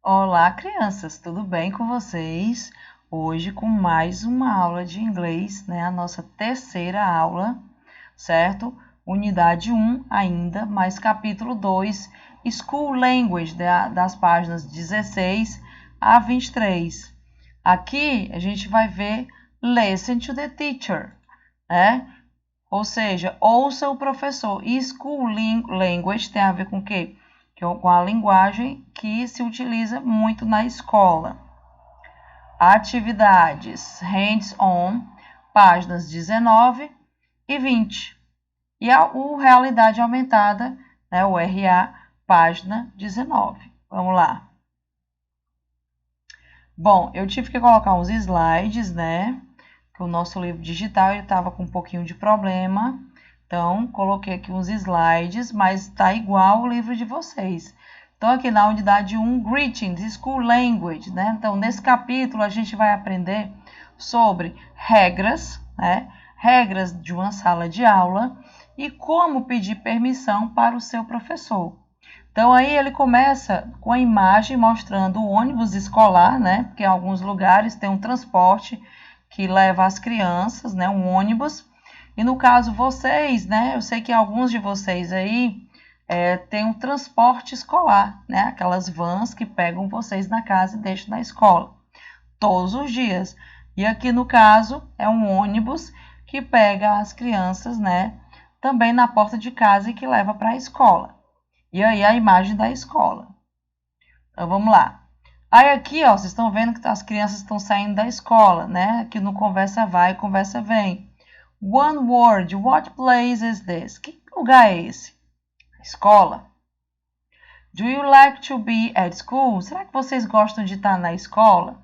Olá, crianças, tudo bem com vocês? Hoje com mais uma aula de inglês, né? A nossa terceira aula, certo? Unidade 1 ainda, mas capítulo 2, School Language, das páginas 16 a 23. Aqui a gente vai ver Listen to the teacher, né? Ou seja, ouça o professor. E School Language tem a ver com o quê? Com a linguagem que se utiliza muito na escola. Atividades hands-on, páginas 19 e 20. E o realidade aumentada, né, o RA, página 19. Vamos lá. Bom, eu tive que colocar uns slides, né? Que o nosso livro digital estava com um pouquinho de problema. Então, coloquei aqui uns slides, mas está igual o livro de vocês. Então, aqui na unidade 1, Greetings, School Language, né? Então, nesse capítulo, a gente vai aprender sobre regras, né? Regras de uma sala de aula e como pedir permissão para o seu professor. Então, aí ele começa com a imagem mostrando o ônibus escolar, né? Porque em alguns lugares tem um transporte que leva as crianças, né? Um ônibus. E no caso vocês, né? Eu sei que alguns de vocês aí tem um transporte escolar, né? Aquelas vans que pegam vocês na casa e deixam na escola todos os dias. E aqui no caso é um ônibus que pega as crianças, né? Também na porta de casa e que leva para a escola. E aí a imagem da escola. Então vamos lá. Aí aqui, ó, vocês estão vendo que as crianças estão saindo da escola, né? Aqui no conversa vai, conversa vem. One word, what place is this? Que lugar é esse? Escola. Do you like to be at school? Será que vocês gostam de estar na escola?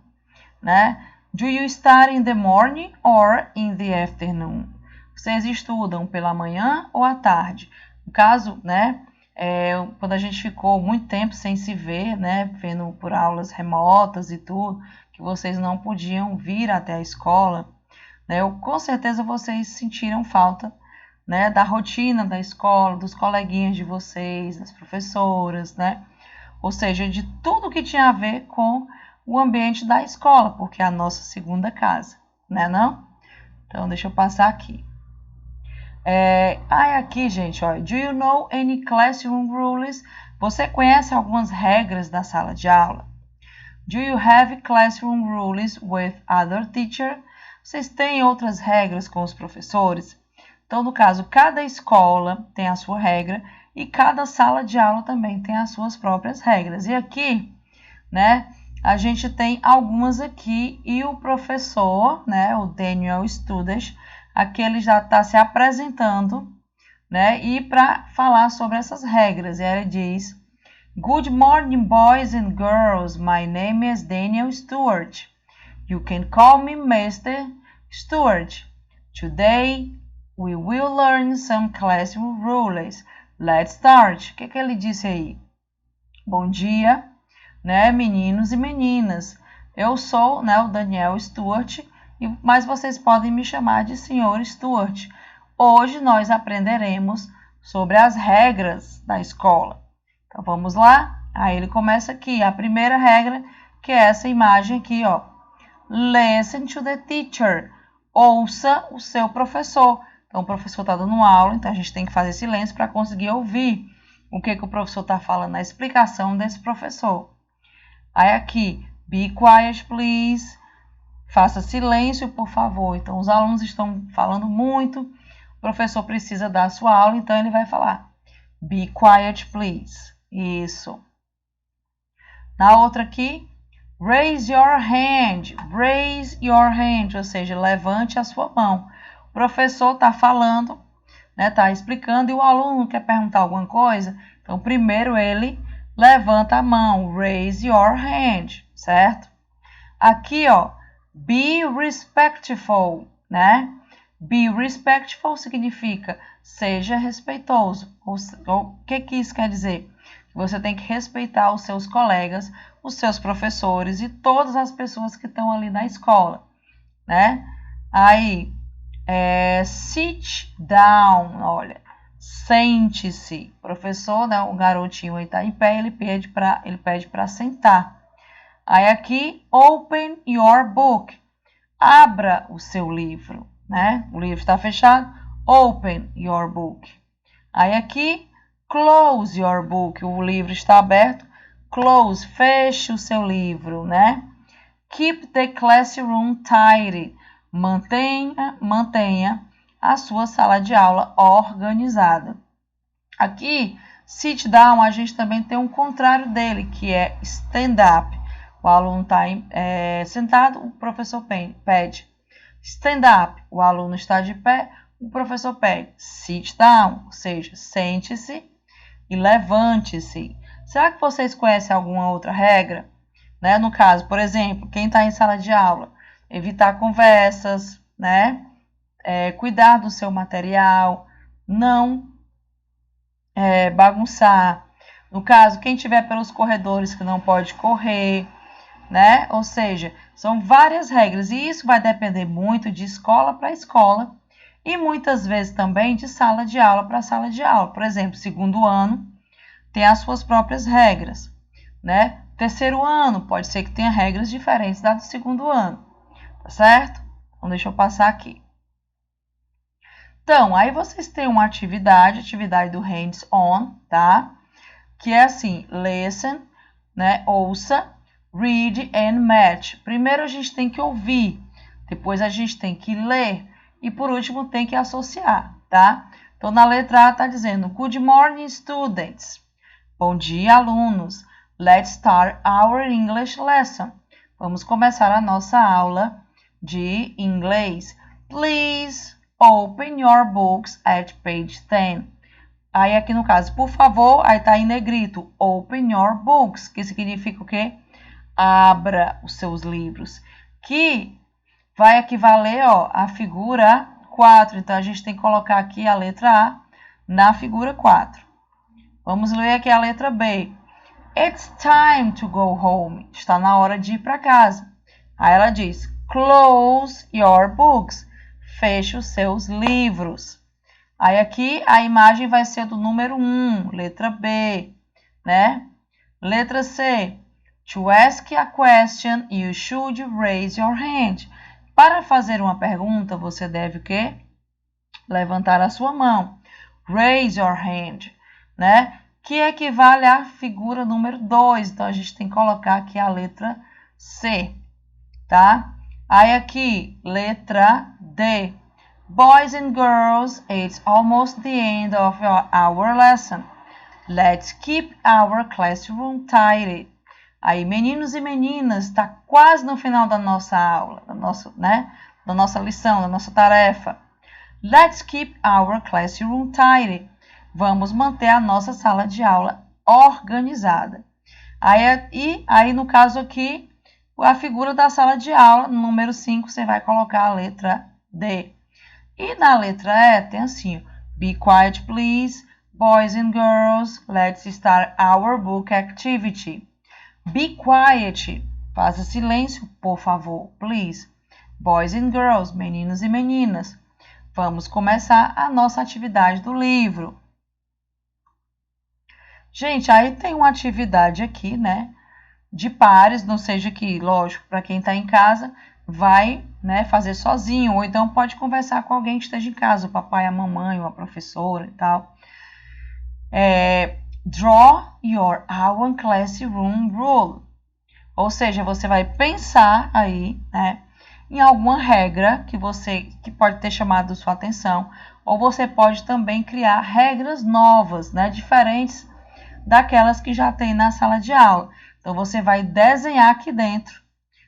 Né? Do you study in the morning or in the afternoon? Vocês estudam pela manhã ou à tarde? No caso, né? Quando a gente ficou muito tempo sem se ver, né? Vendo por aulas remotas e tudo, que vocês não podiam vir até a escola, né? Com certeza vocês sentiram falta, né, da rotina da escola, dos coleguinhas de vocês, das professoras, né? Ou seja, de tudo que tinha a ver com o ambiente da escola, porque é a nossa segunda casa, né não? Então, deixa eu passar aqui. Aqui, gente, ó, do you know any classroom rules? Você conhece algumas regras da sala de aula? Do you have classroom rules with other teachers? Vocês têm outras regras com os professores? Então, no caso, cada escola tem a sua regra e cada sala de aula também tem as suas próprias regras. E aqui, né, a gente tem algumas aqui e o professor, né, o Daniel Student, aqui ele já está se apresentando, né, e para falar sobre essas regras. E ele diz: Good morning, boys and girls. My name is Daniel Stewart. You can call me Mr. Stewart. Today we will learn some classroom rules. Let's start. O que ele disse aí? Bom dia, né, meninos e meninas. Eu sou, né, o Daniel Stewart, mas vocês podem me chamar de Sr. Stewart. Hoje nós aprenderemos sobre as regras da escola. Então vamos lá? Aí ele começa aqui, a primeira regra, que é essa imagem aqui, ó. Listen to the teacher. Ouça o seu professor. Então o professor está dando aula, então a gente tem que fazer silêncio para conseguir ouvir o que o professor está falando na explicação desse professor. Aí aqui, be quiet, please. Faça silêncio, por favor. Então, os alunos estão falando muito. O professor precisa dar a sua aula, então ele vai falar. Be quiet, please. Isso. Na outra aqui, raise your hand. Raise your hand, ou seja, levante a sua mão. O professor está falando, né, tá explicando, e o aluno quer perguntar alguma coisa. Então, primeiro ele levanta a mão. Raise your hand, certo? Aqui, ó. Be respectful, né? Be respectful significa seja respeitoso. O que isso quer dizer? Você tem que respeitar os seus colegas, os seus professores e todas as pessoas que estão ali na escola, né? Aí, sit down, olha, sente-se. Professor, né, o garotinho aí tá em pé, ele pede para sentar, Aí aqui, open your book. Abra o seu livro, né? O livro está fechado. Open your book. Aí aqui, close your book. O livro está aberto. Close, feche o seu livro, né? Keep the classroom tidy. Mantenha a sua sala de aula organizada. Aqui, sit down, a gente também tem um contrário dele, que é stand up. O aluno está sentado, o professor pede. Stand up, o aluno está de pé, o professor pede. Sit down, ou seja, sente-se e levante-se. Será que vocês conhecem alguma outra regra? Né? No caso, por exemplo, quem está em sala de aula, evitar conversas, né? Cuidar do seu material, não bagunçar. No caso, quem estiver pelos corredores que não pode correr, né? Ou seja, são várias regras e isso vai depender muito de escola para escola e muitas vezes também de sala de aula para sala de aula. Por exemplo, segundo ano tem as suas próprias regras, né? Terceiro ano pode ser que tenha regras diferentes da do segundo ano, tá certo? Então, deixa eu passar aqui. Então, aí vocês têm uma atividade do hands-on, tá? Que é assim, listen, né? Ouça, read and match. Primeiro a gente tem que ouvir, depois a gente tem que ler e por último tem que associar, tá? Então, na letra A está dizendo, Good morning, students. Bom dia, alunos. Let's start our English lesson. Vamos começar a nossa aula de inglês. Please open your books at page 10. Aí aqui no caso, por favor, aí tá em negrito, open your books, que significa o quê? Abra os seus livros, que vai equivaler, ó, à figura 4. Então, a gente tem que colocar aqui a letra A na figura 4. Vamos ler aqui a letra B. It's time to go home. Está na hora de ir para casa. Aí ela diz, close your books. Feche os seus livros. Aí aqui a imagem vai ser do número 1, letra B, né? Letra C. To ask a question, you should raise your hand. Para fazer uma pergunta, você deve o quê? Levantar a sua mão. Raise your hand, né? Que equivale à figura número 2. Então, a gente tem que colocar aqui a letra C, tá? Aí aqui, letra D. Boys and girls, it's almost the end of our lesson. Let's keep our classroom tidy. Aí, meninos e meninas, está quase no final da nossa aula, da nossa lição, da nossa tarefa. Let's keep our classroom tidy. Vamos manter a nossa sala de aula organizada. Aí, no caso aqui, a figura da sala de aula, no número 5, você vai colocar a letra D. E na letra E tem assim, be quiet please, boys and girls, let's start our book activity. Be quiet, faça silêncio, por favor, please. Boys and girls, meninos e meninas, vamos começar a nossa atividade do livro. Gente, aí tem uma atividade aqui, né, de pares, não seja que, lógico, para quem está em casa, vai, né, fazer sozinho, ou então pode conversar com alguém que esteja em casa, o papai, a mamãe, ou a professora e tal. Draw your own classroom rule. Ou seja, você vai pensar aí, né, em alguma regra que pode ter chamado sua atenção, ou você pode também criar regras novas, né, diferentes daquelas que já tem na sala de aula. Então, você vai desenhar aqui dentro,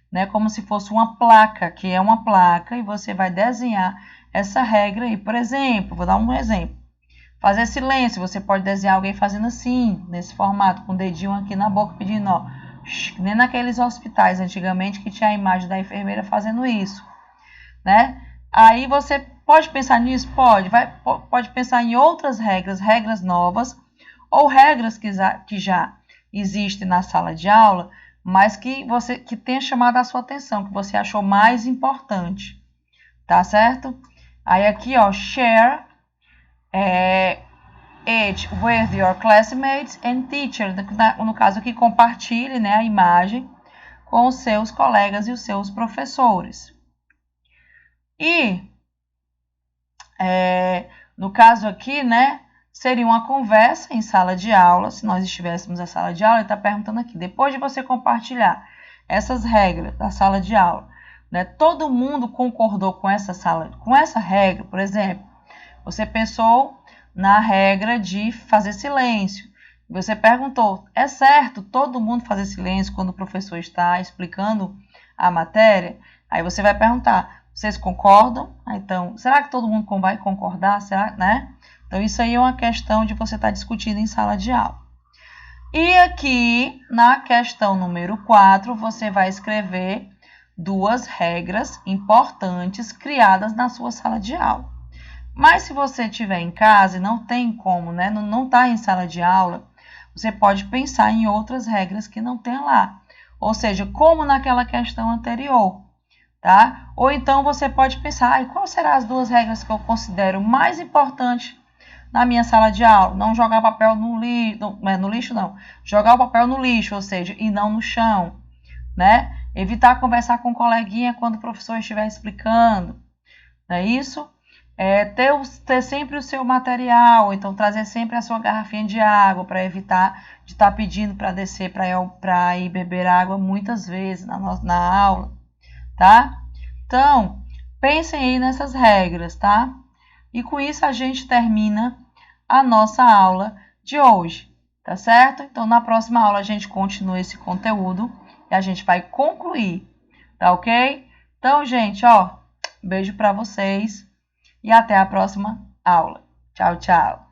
né, como se fosse uma placa, que é uma placa, e você vai desenhar essa regra aí. Por exemplo, vou dar um exemplo. Fazer silêncio, você pode desenhar alguém fazendo assim, nesse formato, com o dedinho aqui na boca, pedindo, ó, nem naqueles hospitais antigamente que tinha a imagem da enfermeira fazendo isso, né? Aí você pode pensar nisso? Pode pensar em outras regras novas, ou regras que já existem na sala de aula, mas que tenha chamado a sua atenção, que você achou mais importante, tá certo? Aí aqui, ó, share it with your classmates and teacher. No caso aqui, compartilhe, né, a imagem com os seus colegas e os seus professores. E, no caso aqui, né, seria uma conversa em sala de aula, se nós estivéssemos na sala de aula. Ele está perguntando aqui, depois de você compartilhar essas regras da sala de aula, né, todo mundo concordou com essa regra, por exemplo, você pensou na regra de fazer silêncio. Você perguntou, é certo todo mundo fazer silêncio quando o professor está explicando a matéria? Aí você vai perguntar, vocês concordam? Então, será que todo mundo vai concordar? Será, né? Então, isso aí é uma questão de você estar discutindo em sala de aula. E aqui, na questão número 4, você vai escrever 2 regras importantes criadas na sua sala de aula. Mas se você estiver em casa e não tem como, né, não está em sala de aula, você pode pensar em outras regras que não tem lá. Ou seja, como naquela questão anterior, tá? Ou então você pode pensar, quais serão as 2 regras que eu considero mais importantes na minha sala de aula? Não jogar papel no lixo, não. Jogar o papel no lixo, ou seja, e não no chão, né? Evitar conversar com o coleguinha quando o professor estiver explicando, não é isso? Ter sempre o seu material, então trazer sempre a sua garrafinha de água para evitar de estar pedindo para descer para ir beber água muitas vezes na aula, tá? Então, pensem aí nessas regras, tá? E com isso a gente termina a nossa aula de hoje, tá certo? Então, na próxima aula a gente continua esse conteúdo e a gente vai concluir, tá ok? Então, gente, beijo para vocês. E até a próxima aula. Tchau, tchau.